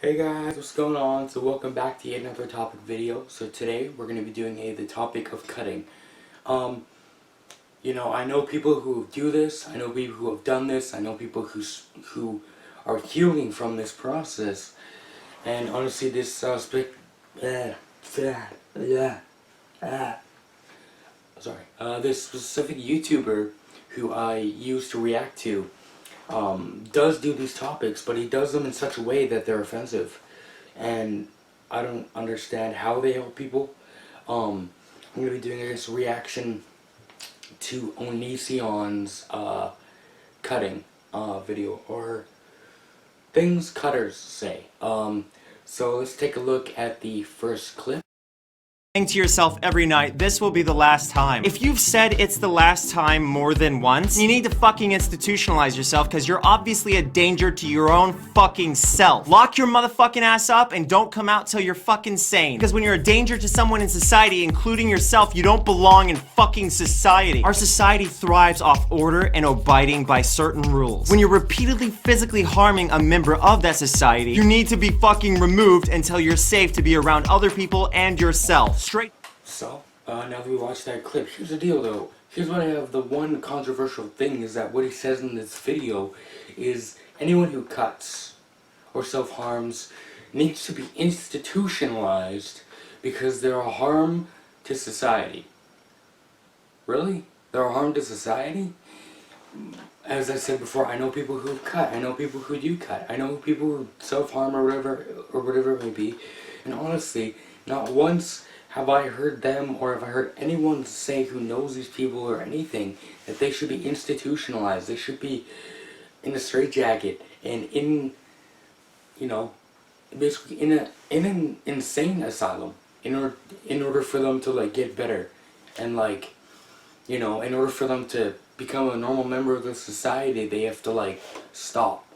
Hey guys, what's going on? So welcome back to yet another topic video. So today we're going to be doing the topic of cutting. I know people who do this, I know people who have done this, I know people who are healing from this process. And honestly this sorry. This specific YouTuber who I used to react to does do these topics, but he does them in such a way that they're offensive, and I don't understand how they help people. I'm going to be doing this reaction to Onision's cutting video, or things cutters say. So let's take a look at the first clip. To yourself every night, this will be the last time. If you've said it's the last time more than once, you need to fucking institutionalize yourself, because you're obviously a danger to your own fucking self. Lock your motherfucking ass up and don't come out till you're fucking sane. Because when you're a danger to someone in society, including yourself, you don't belong in fucking society. Our society thrives off order and abiding by certain rules. When you're repeatedly physically harming a member of that society, you need to be fucking removed until you're safe to be around other people and yourself. So, now that we watched that clip, here's the deal though. Here's what I have. The one controversial thing is that what he says in this video is anyone who cuts or self-harms needs to be institutionalized because they're a harm to society. Really? They're a harm to society? As I said before, I know people who cut. I know people who do cut. I know people who self-harm or whatever it may be. And honestly, not once have I heard them, or have I heard anyone say who knows these people or anything, that they should be institutionalized. They should be in a straitjacket and basically in an insane asylum in order for them to like get better, and in order for them to become a normal member of the society, they have to like stop.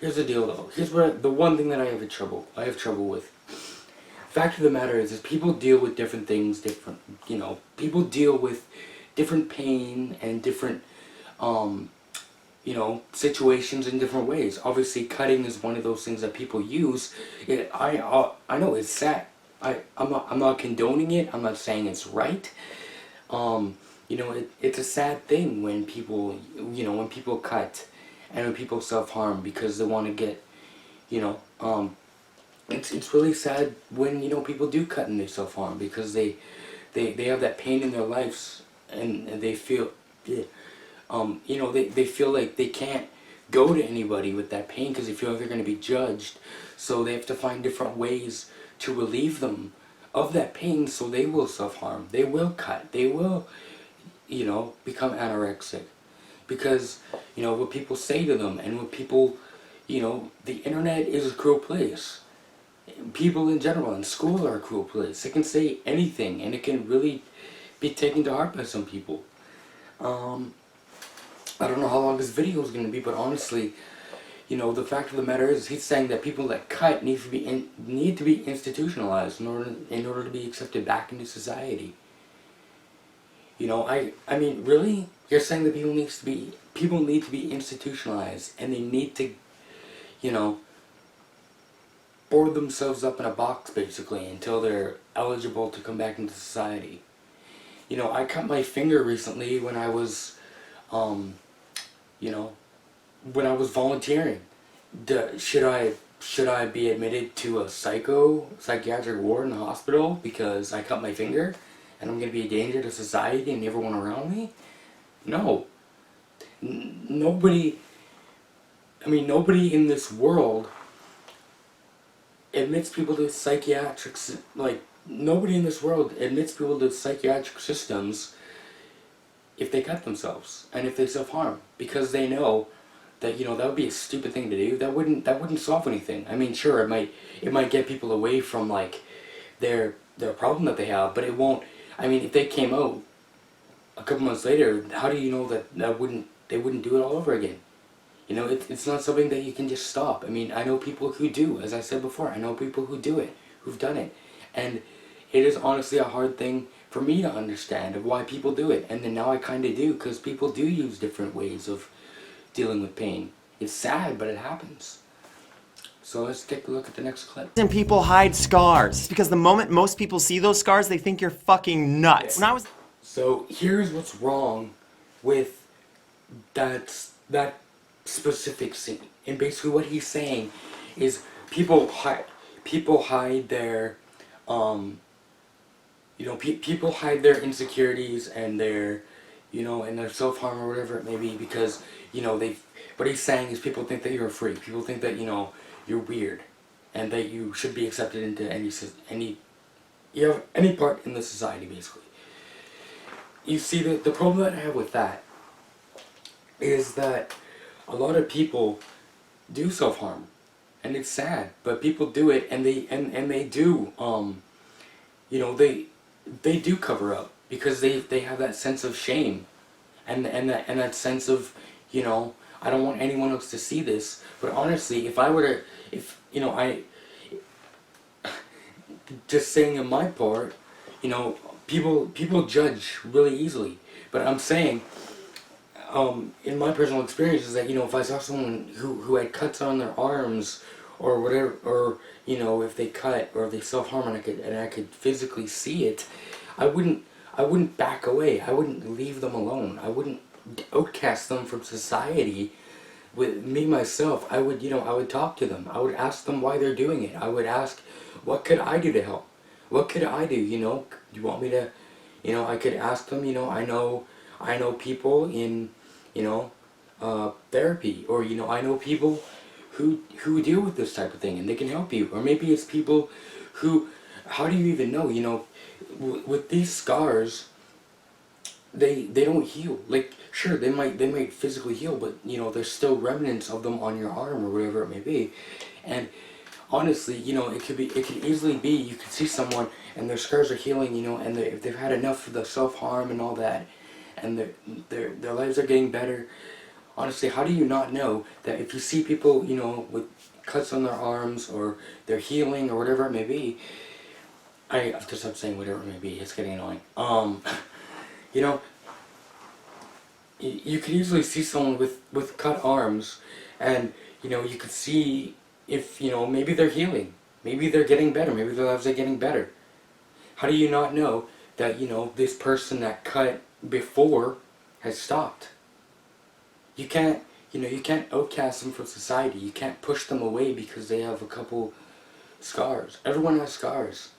Here's the deal though. Here's what the one thing that I have trouble with. Fact of the matter is people deal with different things people deal with different pain and different situations in different ways. Obviously cutting is one of those things that people use. I know it's sad. I'm not condoning it. I'm not saying it's right. It's a sad thing when people cut and when people self-harm because they want to get it's really sad when people do cut and they self-harm because they have that pain in their lives, and they feel they feel like they can't go to anybody with that pain because they feel like they're going to be judged, so they have to find different ways to relieve them of that pain. So they will self-harm, they will cut, they will become anorexic because what people say to them, and what people the internet is a cruel place. People in general in school are a cruel place. It can say anything, and it can really be taken to heart by some people. I don't know how long this video is going to be, but honestly, the fact of the matter is, he's saying that people that cut need to be institutionalized in order to be accepted back into society. I mean, really? You're saying that people need to be institutionalized, and they need to, board themselves up in a box basically until they're eligible to come back into society. I cut my finger recently when I was volunteering. Should I be admitted to a psychiatric ward in the hospital because I cut my finger and I'm going to be a danger to society and everyone around me? No. Nobody in this world admits people to psychiatric systems if they cut themselves and if they self-harm, because they know that that would be a stupid thing to do. That wouldn't solve anything. I mean, sure, it might get people away from their problem that they have, but it won't. I mean, if they came out a couple months later, how do you know that they wouldn't do it all over again? It's not something that you can just stop. I mean, I know people who do, as I said before, I know people who do it, who've done it. And it is honestly a hard thing for me to understand of why people do it. And then now I kind of do, because people do use different ways of dealing with pain. It's sad, but it happens. So let's take a look at the next clip. And people hide scars because the moment most people see those scars, they think you're fucking nuts. When I was So here's what's wrong with that specific scene. And basically what he's saying is people hide their people hide their insecurities and their and their self-harm or whatever it may be because what he's saying is people think that you're a freak. People think that you're weird and that you should be accepted into any part in the society, basically. You see, the problem that I have with that is that a lot of people do self-harm, and it's sad, but people do it, and they do they do cover up because they have that sense of shame and that sense of I don't want anyone else to see this. But honestly, if I were to I just saying in my part, people judge really easily. But I'm saying, in my personal experience, is that if I saw someone who had cuts on their arms or whatever, or if they cut or if they self-harm and I could physically see it, I wouldn't back away. I wouldn't leave them alone. I wouldn't outcast them from society. With me myself, I would talk to them. I would ask them why they're doing it. I would ask, what could I do to help? What could I do? Do you want me to? I could ask them. I know people in therapy, or I know people who deal with this type of thing, and they can help you. Or maybe it's people who, how do you even know? With these scars, they don't heal. Like, sure, they might physically heal, but there's still remnants of them on your arm or whatever it may be. And honestly, it could easily be you could see someone and their scars are healing, and if they've had enough of the self-harm and all that, and their lives are getting better. Honestly, how do you not know that if you see people, with cuts on their arms or they're healing or whatever it may be? I have to stop saying whatever it may be. It's getting annoying. You could easily see someone with cut arms, and you could see if maybe they're healing, maybe they're getting better, maybe their lives are getting better. How do you not know that this person that cut before has stopped? You can't outcast them from society. You can't push them away because they have a couple scars. Everyone has scars.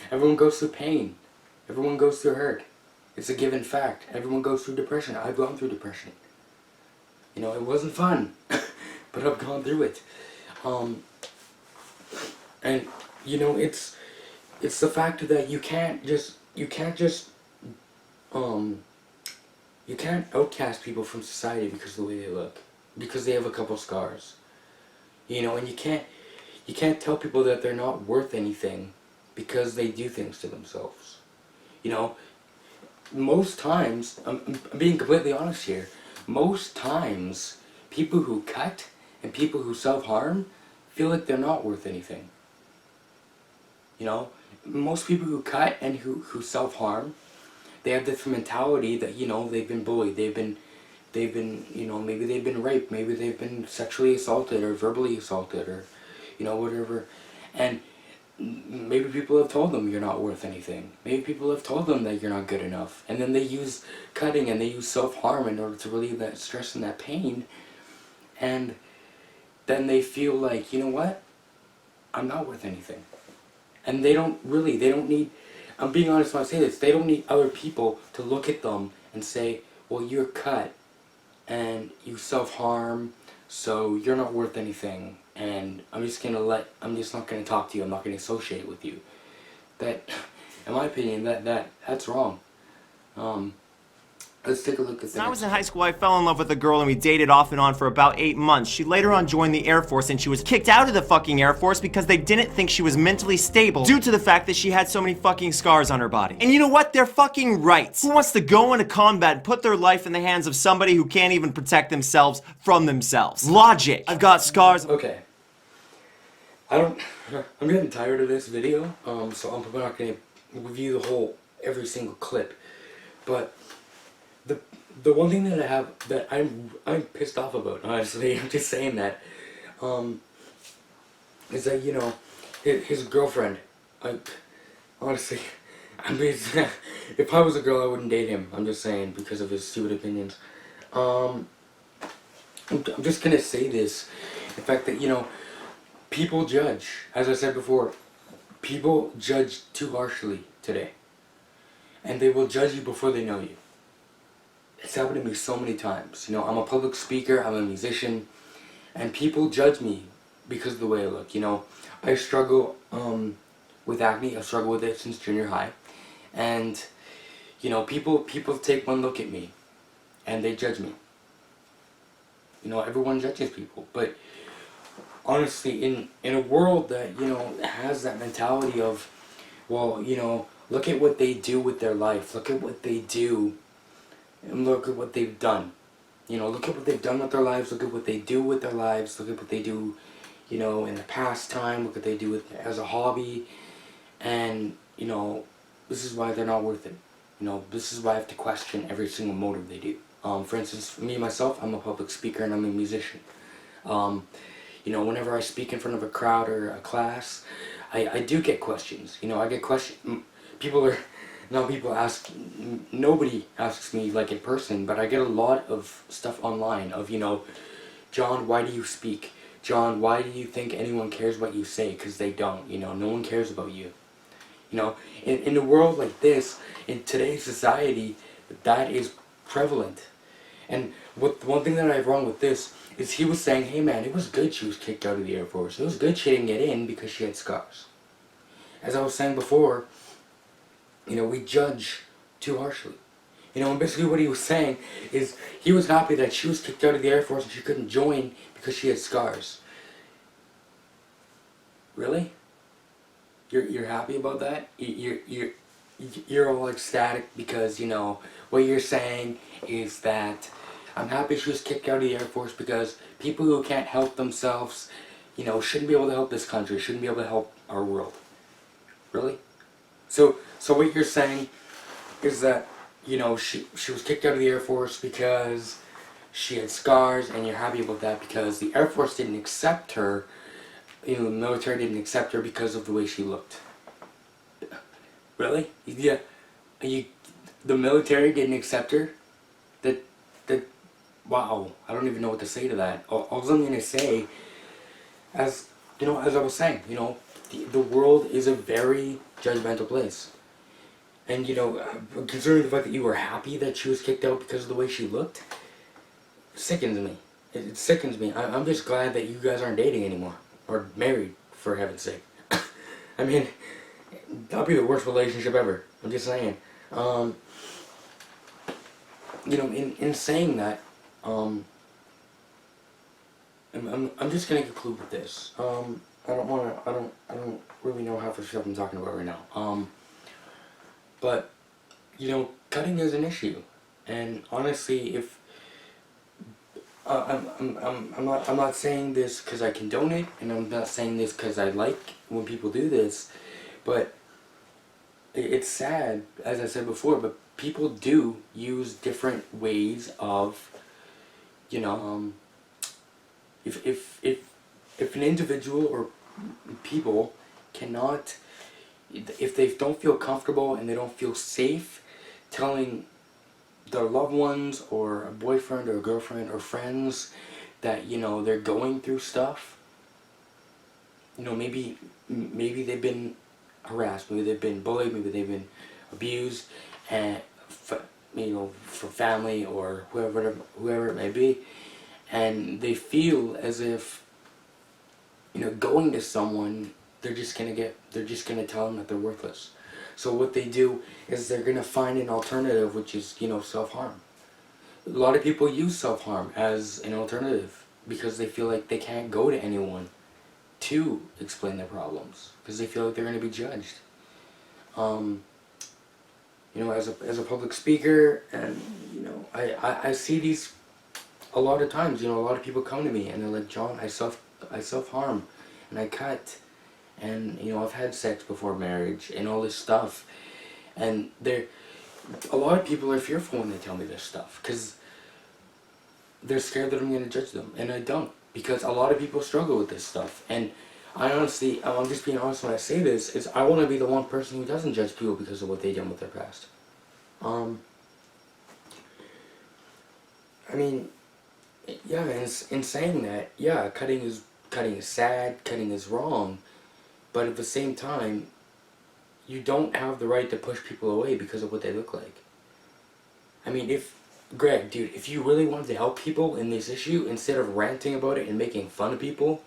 Everyone goes through pain. Everyone goes through hurt. It's a given fact. Everyone goes through depression. I've gone through depression. It wasn't fun, but I've gone through it. And it's the fact that you can't outcast people from society because of the way they look, because they have a couple scars. And you can't tell people that they're not worth anything because they do things to themselves. Most times, I'm being completely honest here, most times people who cut and people who self-harm feel like they're not worth anything. Most people who cut and who self-harm, they have this mentality that they've been bullied, they've been maybe they've been raped, maybe they've been sexually assaulted or verbally assaulted, or whatever, and maybe people have told them you're not worth anything. Maybe people have told them that you're not good enough, and then they use cutting and they use self-harm in order to relieve that stress and that pain, and then they feel like, what, I'm not worth anything. And they don't need, I'm being honest when I say this, they don't need other people to look at them and say, well, you're cut and you self-harm, so you're not worth anything, and I'm just not gonna talk to you, I'm not gonna associate with you. That, in my opinion, that's wrong. Let's take a look at that. When I was in high school, I fell in love with a girl and we dated off and on for about 8 months. She later on joined the Air Force and she was kicked out of the fucking Air Force because they didn't think she was mentally stable due to the fact that she had so many fucking scars on her body. And you know what? They're fucking right. Who wants to go into combat and put their life in the hands of somebody who can't even protect themselves from themselves? Logic. I've got scars. Okay. I'm getting tired of this video, so I'm probably not going to review every single clip, but the one thing that I have that I'm pissed off about, honestly, I'm just saying that, is that, you know, his girlfriend, like, honestly, I mean, if I was a girl, I wouldn't date him. I'm just saying, because of his stupid opinions. I'm just gonna say this, the fact that, you know, people judge, as I said before, people judge too harshly today. And they will judge you before they know you. It's happened to me so many times. You know, I'm a public speaker, I'm a musician, and people judge me because of the way I look. You know, I struggle with acne. I've struggled with it since junior high. And, you know, people take one look at me and they judge me. You know, everyone judges people. But honestly, in a world that, you know, has that mentality of, well, you know, look at what they do with their life. Look at what they do. And look at what they've done. You know, look at what they've done with their lives. Look at what they do with their lives. Look at what they do, you know, in the pastime. Look at what they do with as a hobby. And, you know, this is why they're not worth it. You know, this is why I have to question every single motive they do. For instance, for me, myself, I'm a public speaker and I'm a musician. You know, whenever I speak in front of a crowd or a class, I do get questions. You know, I get questions. People ask, nobody asks me like in person, but I get a lot of stuff online of, you know, John, why do you speak? John, why do you think anyone cares what you say? Because they don't, you know, no one cares about you. You know, in a world like this, in today's society, that is prevalent. And the one thing that I have wrong with this is he was saying, hey man, it was good she was kicked out of the Air Force. It was good she didn't get in because she had scars. As I was saying before, you know, we judge too harshly. You know, and basically what he was saying is he was happy that she was kicked out of the Air Force and she couldn't join because she had scars. Really? You're happy about that? You're all ecstatic because, you know, what you're saying is that I'm happy she was kicked out of the Air Force because people who can't help themselves, you know, shouldn't be able to help this country, shouldn't be able to help our world. Really? So what you're saying is that, you know, she was kicked out of the Air Force because she had scars, and you're happy about that because the Air Force didn't accept her, you know, the military didn't accept her because of the way she looked. Really? Yeah. The military didn't accept her? Wow. I don't even know what to say to that. All I'm going to say, as, you know, as I was saying, you know, the world is a very judgmental place. And, you know, considering the fact that you were happy that she was kicked out because of the way she looked, sickens me. It sickens me. I'm just glad that you guys aren't dating anymore. Or married, for heaven's sake. I mean, that'll be the worst relationship ever. I'm just saying. You know, in saying that, I'm just gonna conclude with this. I don't really know half the stuff I'm talking about right now. But, you know, cutting is an issue, and honestly, if I'm not saying this because I condone it, and I'm not saying this because I like when people do this, but it's sad, as I said before, but people do use different ways of, you know, if an individual or people cannot, if they don't feel comfortable and they don't feel safe telling their loved ones or a boyfriend or a girlfriend or friends that, you know, they're going through stuff, you know, maybe they've been harassed, maybe they've been bullied, maybe they've been abused, and you know, for family or whoever it may be, and they feel as if, you know, going to someone, they're just gonna tell them that they're worthless. So what they do is they're gonna find an alternative, which is, you know, self-harm. A lot of people use self-harm as an alternative because they feel like they can't go to anyone to explain their problems because they feel like they're gonna be judged. You know, as a public speaker, and, you know, I see these a lot of times. You know, a lot of people come to me and they're like, John, I self-harm and I cut, and, you know, I've had sex before marriage and all this stuff, and a lot of people are fearful when they tell me this stuff because they're scared that I'm going to judge them, and I don't, because a lot of people struggle with this stuff, and I honestly, I'm just being honest when I say this, is I want to be the one person who doesn't judge people because of what they done with their past. I mean, yeah, in saying that, yeah, cutting is sad, cutting is wrong, but at the same time, you don't have the right to push people away because of what they look like. I mean, Greg, dude, if you really wanted to help people in this issue, instead of ranting about it and making fun of people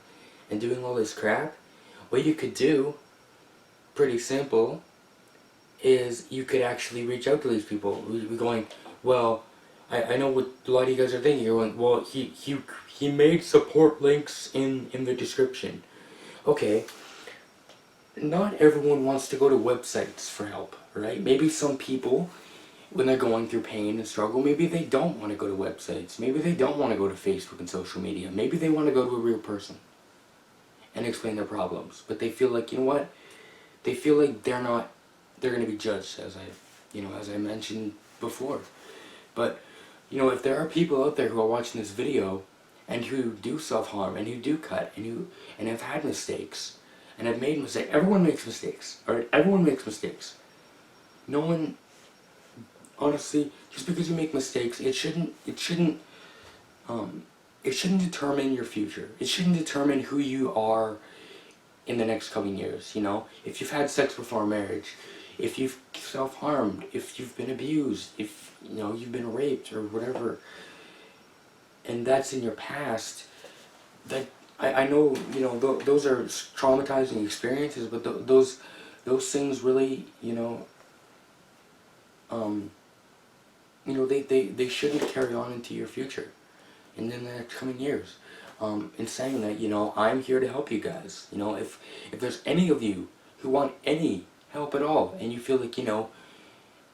and doing all this crap, what you could do, pretty simple, is you could actually reach out to these people. We're going, well, I know what a lot of you guys are thinking. You're going, well, he made support links in the description. Okay, not everyone wants to go to websites for help, right? Maybe some people, when they're going through pain and struggle, maybe they don't want to go to websites. Maybe they don't want to go to Facebook and social media. Maybe they want to go to a real person and explain their problems. But they feel like, you know what? They feel like they're going to be judged, as I mentioned before. But, if there are people out there who are watching this video and who do self-harm and who do cut and have had mistakes and have made mistakes. Everyone makes mistakes. Alright? Everyone makes mistakes. No one, honestly, just because you make mistakes, it shouldn't determine your future. It shouldn't determine who you are in the next coming years, If you've had sex before marriage, if you've self-harmed, if you've been abused, if, you've been raped or whatever, and that's in your past, that, I know, those are traumatizing experiences, but those things really, they shouldn't carry on into your future and in the next coming years. In saying that, I'm here to help you guys. If there's any of you who want any help at all, and you feel like,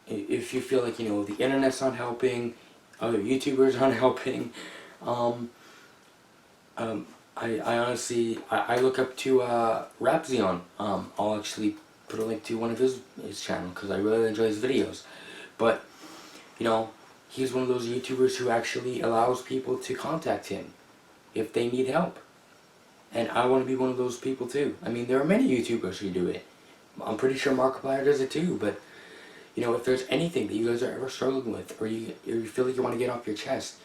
if you feel like, the internet's not helping, other YouTubers aren't helping, I honestly, I look up to Rapzion. I'll actually put a link to one of his channel, because I really enjoy his videos. But, he's one of those YouTubers who actually allows people to contact him if they need help. And I want to be one of those people too. I mean, there are many YouTubers who do it. I'm pretty sure Markiplier does it too, but, if there's anything that you guys are ever struggling with, or you feel like you want to get off your chest,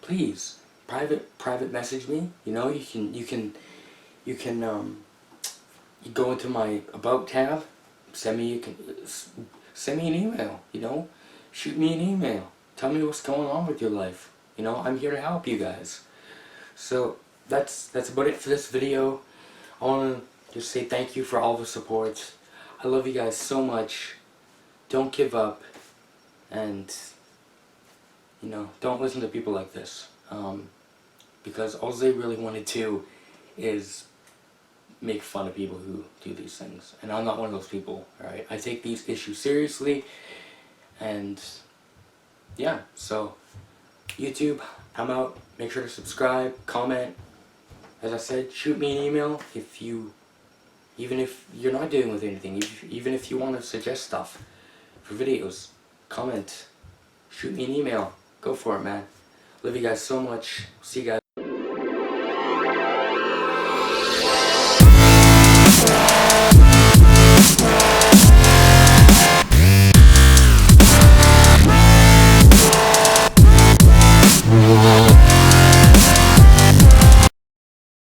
please, private message me. You go into my About tab, send me an email, shoot me an email. Tell me what's going on with your life. I'm here to help you guys. So that's about it for this video. I want to just say thank you for all the support. I love you guys so much. Don't give up, and don't listen to people like this, because all they really want to do is make fun of people who do these things, and I'm not one of those people. Alright, I take these issues seriously, and yeah, so YouTube, I'm out. Make sure to subscribe, comment. As I said, shoot me an email even if you're not dealing with anything, even if you want to suggest stuff for videos. Comment, shoot me an email. Go for it, man. Love you guys so much. See you guys.